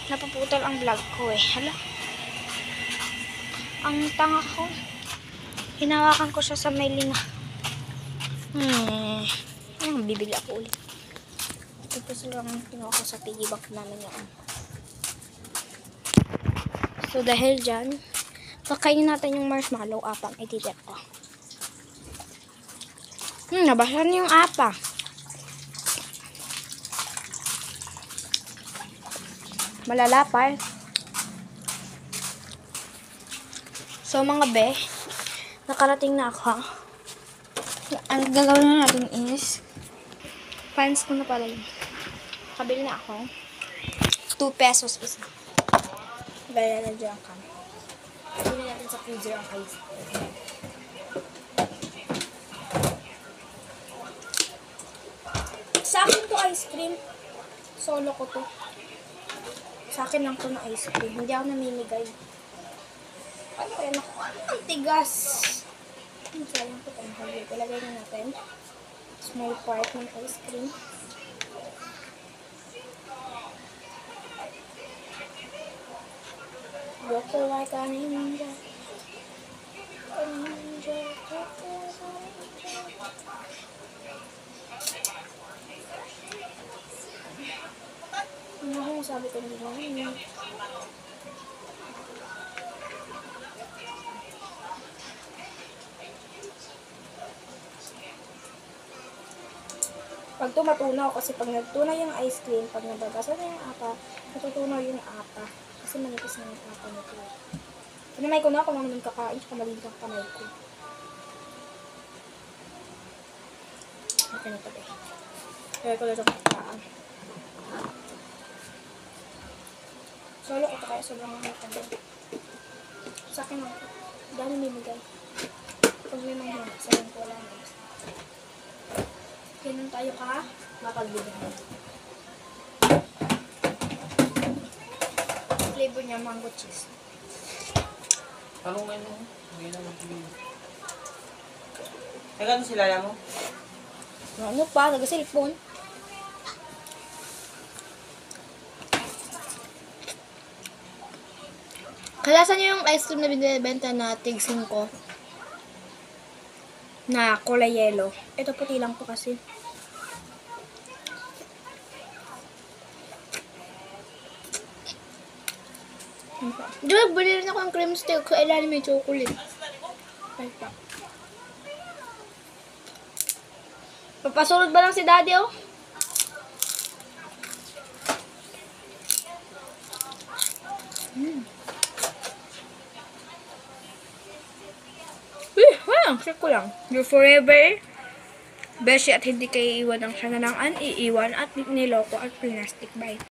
Napuputol ang vlog ko eh. Hala. Ang tanga ko. Hinawakan ko siya sa may linga. Ang bibili ako ulit. Ito lang kinuha ko sa piggy bank namin yan. So dahil dyan, kakainin natin yung marshmallow apang ititip ko. Nabasa niyo yung apa. Malalapay. So mga be, nakarating na ako. Ang gagawin na natin is, fans ko na pala yun. Kabili na ako. 2 pesos isa. Bala na dyan ka. Kabili natin sa freezer ang ice. Sa akin to ice cream. Solo ko to. Sa akin lang to na ice cream. Hindi ako namimigay. Ano kaya nakuha? Ang tigas. Sayang po tayo hali. Ilagay na natin. Small part ng ice cream. Walk like a ninja. A ninja. Ano kung sabi ko hindi mo? Pag tumatunaw, kasi pag nagtunaw yung ice cream, pag nababasa na yung apa, natutunaw yung apa. Kasi manipis na yung apa nito. Panamay ko na kung ano nang kakain, tsaka maliit ang kamay ko. Okay na ito eh. Kaya ko lang ito kakaan. Solo ko ito kaya sobrang mahal ka din. Sa akin lang ito. Dahil mimigay. Pag may mga sabihin ko wala na. Ganun tayo ka mapagbibigay. Flavor niya mango cheese. Anong ano? Hindi na magbibigay. Nagano si Lala mo? Ano pa? Nag-cellphone. Kalasan niyo yung ice cream na binibenta na tig 5 na kulay yellow. Ito puti lang po kasi. Di ba, bili rin ako ng cream stick sa ilalim may chocolate. Ay pa. Papasulod ba lang si daddy oh? Check ko lang. You're forever beshi at hindi kayo iiwan ng siya na lang iiwan at niloko at plastic bite.